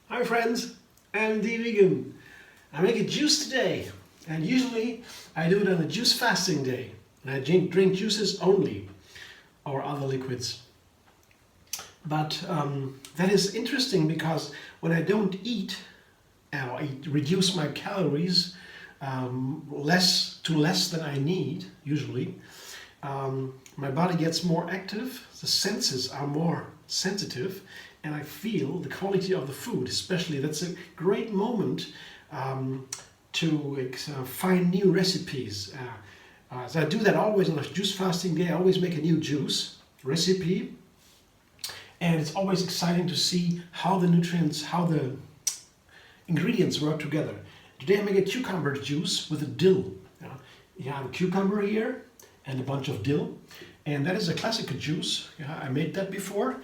Hi friends, I'm the vegan. I make a juice today, and usually I do it on a juice fasting day. And I drink juices only, or other liquids. But that is interesting because when I don't eat, I reduce my calories less than I need usually. My body gets more active, the senses are more sensitive, and I feel the quality of the food. Especially, that's a great moment to find new recipes. So I do that always on a juice fasting day. I always make a new juice recipe, and it's always exciting to see how the nutrients, how the ingredients work together. Today I make a cucumber juice with a dill. You have a cucumber here and a bunch of dill, and that is a classic juice. I made that before.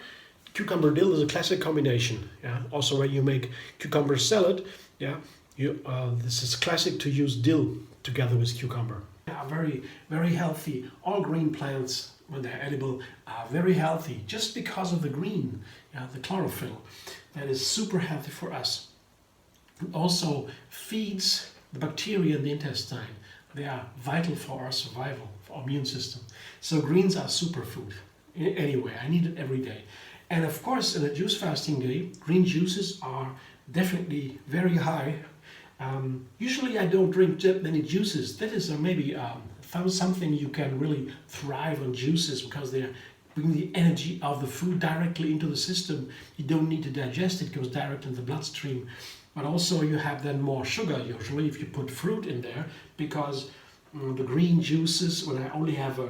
Cucumber dill is a classic combination. Also, when you make cucumber salad, this is classic to use dill together with cucumber. Very, very healthy. All green plants, when they're edible, are very healthy just because of the green, the chlorophyll. That is super healthy for us. It also feeds the bacteria in the intestine. They are vital for our survival, for our immune system. So greens are superfood. Anyway, I need it every day. And of course, in a juice fasting day, green juices are definitely very high. Usually I don't drink that many juices. That is maybe something you can really thrive on juices, because they bring the energy of the food directly into the system. You don't need to digest it, goes direct in the bloodstream. But also you have then more sugar usually if you put fruit in there, because the green juices, when I only have a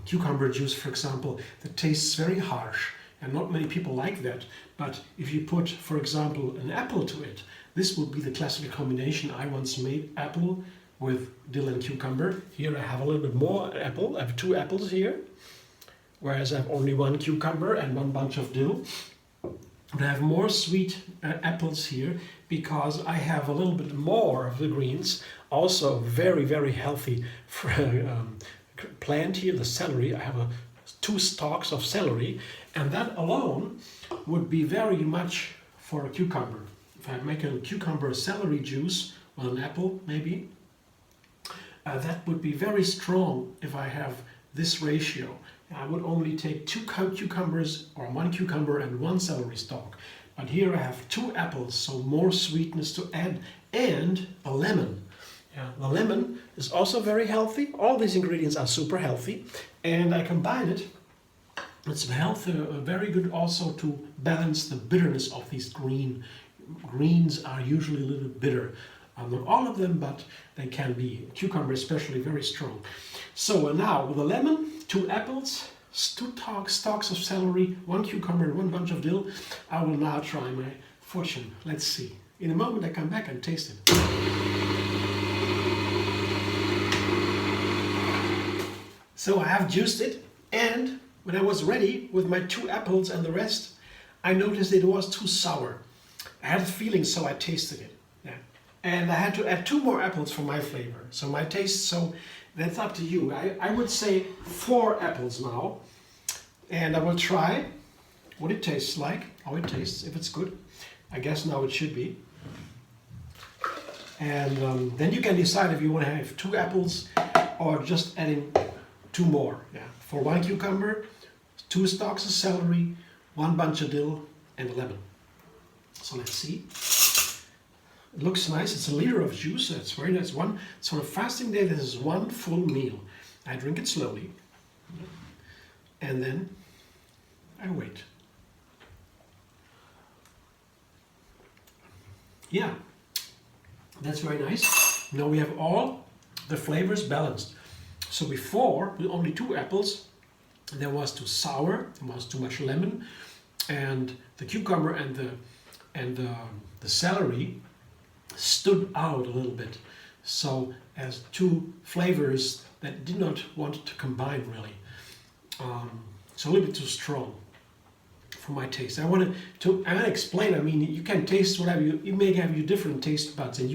cucumber juice, for example, that tastes very harsh, and not many people like that. But if you put, for example, an apple to it, this would be the classical combination. I once made apple with dill and cucumber. Here I have a little bit more apple. I have 2 apples here, whereas I have only 1 cucumber and 1 bunch of dill. But I have more sweet apples here because I have a little bit more of the greens. Also very, very healthy plant here, the celery. I have 2 stalks of celery, and that alone would be very much for a cucumber. If I make a cucumber celery juice with an apple maybe, that would be very strong if I have this ratio. I would only take 2 cucumbers, or 1 cucumber and 1 celery stalk. But here I have 2 apples, so more sweetness to add, and a lemon. The lemon is also very healthy. All these ingredients are super healthy, and I combine it. It's very good also to balance the bitterness of these greens. Greens are usually a little bit bitter. Not all of them, but they can be. Cucumber especially, very strong. So now with the lemon, 2 apples, 2 stalks of celery, 1 cucumber and 1 bunch of dill, I will now try my fortune. Let's see. In a moment I come back and taste it. So I have juiced it, and when I was ready with my 2 apples and the rest, I noticed it was too sour. I had a feeling, so I tasted it. And I had to add 2 more apples for my flavor. So my taste, so that's up to you. I would say 4 apples now. And I will try what it tastes like, how it tastes, if it's good. I guess now it should be. And then you can decide if you want to have 2 apples or just adding 2 more. For 1 cucumber, 2 stalks of celery, 1 bunch of dill, and a lemon. So let's see. It looks nice. It's a liter of juice. It's very nice. So on a fasting day, this is 1 full meal. I drink it slowly, and then I wait. Yeah, that's very nice. Now we have all the flavors balanced. So before, with only 2 apples, there was too sour, there was too much lemon, and the cucumber and the celery stood out a little bit. So as 2 flavors that did not want to combine really. So a little bit too strong for my taste. I want to explain. I mean, you can taste whatever you may have your different taste buds, and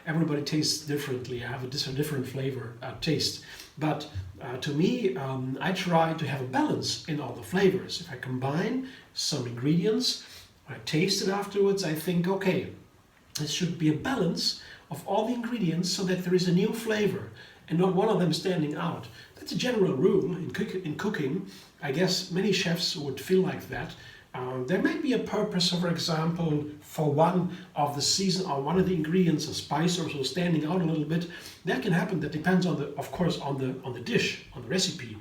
everybody tastes differently. I have a different flavor taste. But to me, I try to have a balance in all the flavors. If I combine some ingredients, I taste it afterwards, I think, okay, there should be a balance of all the ingredients so that there is a new flavor and not one of them standing out. That's a general rule in cooking. I guess many chefs would feel like that. There may be a purpose, for example, for one of the season or one of the ingredients, a spice or so, standing out a little bit. That can happen. That depends on of course, on the dish, on the recipe.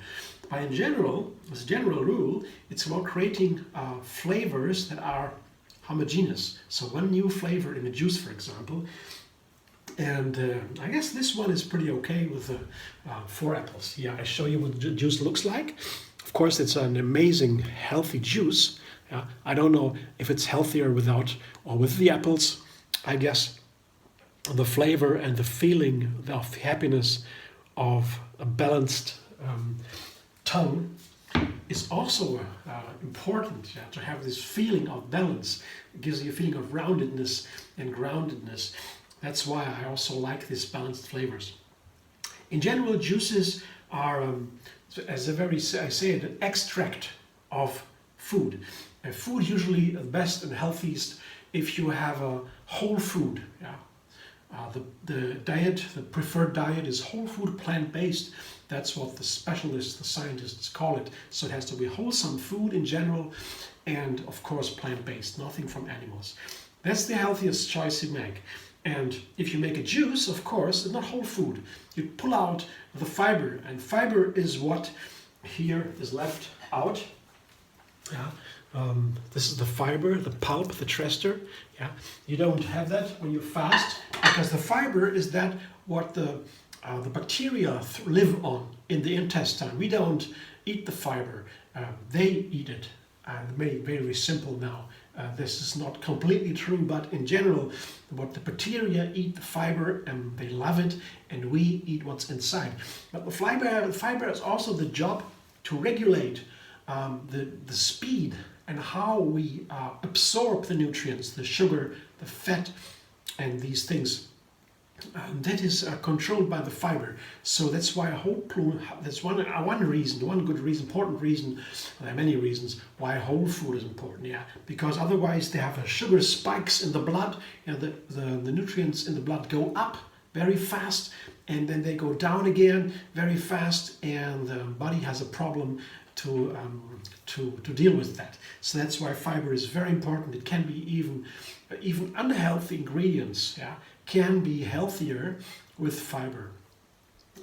But in general, as a general rule, it's about creating flavors that are homogeneous. So one new flavor in a juice, for example. And I guess this one is pretty okay with 4 apples. Yeah, I show you what the juice looks like. Of course, it's an amazing, healthy juice. I don't know if it's healthier without or with the apples. I guess the flavor and the feeling of happiness of a balanced tongue is also important, to have this feeling of balance. It gives you a feeling of roundedness and groundedness. That's why I also like these balanced flavors. In general, juices are, I say it, an extract of food. Food usually the best and healthiest if you have a whole food. The diet, the preferred diet is whole food, plant-based. That's what the specialists, the scientists call it. So it has to be wholesome food in general, and of course plant-based, nothing from animals. That's the healthiest choice you make. And if you make a juice, of course, it's not whole food. You pull out the fiber, and fiber is what here is left out. This is the fiber, the pulp, the trester. You don't have that when you fast, because the fiber is that what the bacteria live on in the intestine. We don't eat the fiber, they eat it. Very, very simple now. This is not completely true, but in general, what the bacteria eat the fiber and they love it, and we eat what's inside. But the fiber is also the job to regulate the speed and how we absorb the nutrients, the sugar, the fat, and these things. That is controlled by the fiber. So that's why that's one good reason, important reason. There are many reasons why whole food is important. Because otherwise they have sugar spikes in the blood. The nutrients in the blood go up very fast, and then they go down again very fast, and the body has a problem to deal with that. So that's why fiber is very important. It can be even unhealthy ingredients can be healthier with fiber,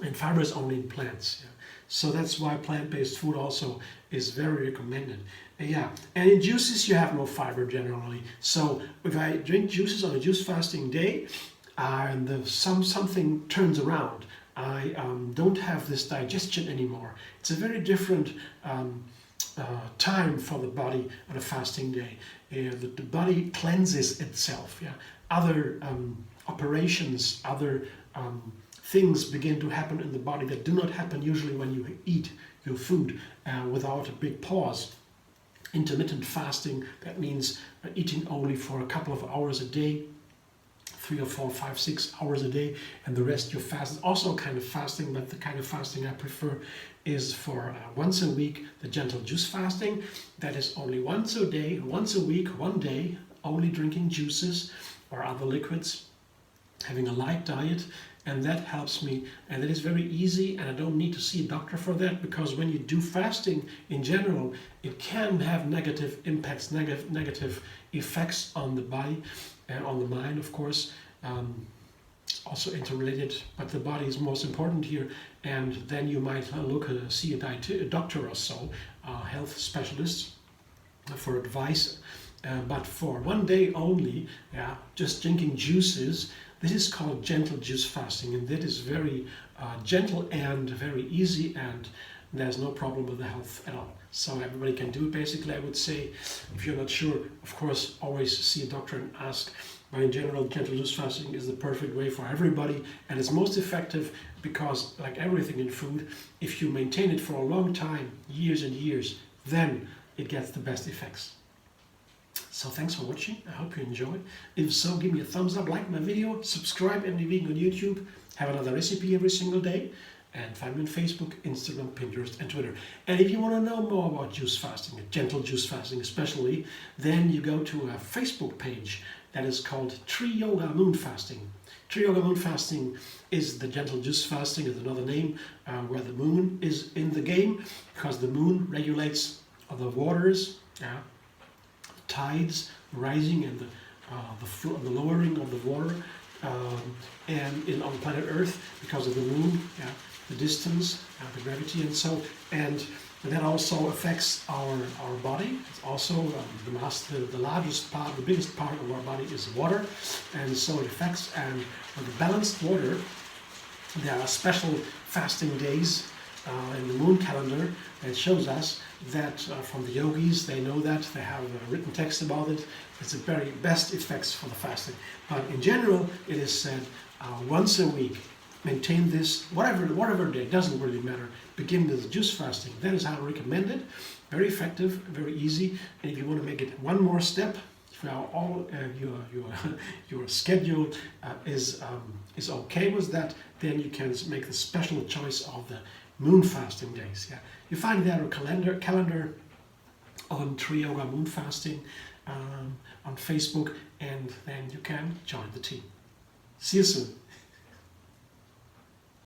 and fiber is only in plants. So that's why plant-based food also is very recommended. And in juices you have no fiber generally. So if I drink juices on a juice fasting day, and something turns around, I don't have this digestion anymore. It's a very different time for the body on a fasting day. The body cleanses itself. Other operations, other things begin to happen in the body that do not happen usually when you eat your food without a big pause. Intermittent fasting, that means eating only for a couple of hours a day, 3 or 4, 5, 6 hours a day, and the rest you fast. It's also a kind of fasting, but the kind of fasting I prefer is for once a week, the gentle juice fasting. That is only once a day, once a week, 1 day, only drinking juices or other liquids, having a light diet, and that helps me, and that is very easy, and I don't need to see a doctor for that, because when you do fasting in general, it can have negative impacts, negative effects on the body and on the mind, of course. Also interrelated, but the body is most important here, and then you might see a doctor or so, health specialists, for advice. But for 1 day only, just drinking juices, this is called gentle juice fasting, and that is very gentle and very easy, and there's no problem with the health at all. So everybody can do it, basically. I would say, if you're not sure, of course, always see a doctor and ask. But in general, gentle juice fasting is the perfect way for everybody, and it's most effective because, like everything in food, if you maintain it for a long time, years and years, then it gets the best effects. So thanks for watching. I hope you enjoyed. If so, give me a thumbs up, like my video, subscribe MD Vegan on YouTube. Have another recipe every single day. And find me on Facebook, Instagram, Pinterest, and Twitter. And if you want to know more about juice fasting, gentle juice fasting especially, then you go to a Facebook page that is called Tree Yoga Moon Fasting. Tree Yoga Moon Fasting is the gentle juice fasting, is another name where the moon is in the game, because the moon regulates the waters, tides rising and the lowering of the water, and on planet Earth because of the moon, the distance, the gravity, and that also affects our body. It's also the largest part, the biggest part of our body is water, and so it affects. And with the balanced water, there are special fasting days in the moon calendar that shows us that from the yogis, they know that, they have a written text about it. It's the very best effects for the fasting. But in general, it is said once a week, maintain this, whatever day, doesn't really matter. Begin with the juice fasting. That is how I recommend it. Very effective, very easy. And if you want to make it one more step, if your schedule is okay with that, then you can make the special choice of the moon fasting days. You find there a calendar on Tree Yoga Moon Fasting on Facebook, and then you can join the team. See you soon.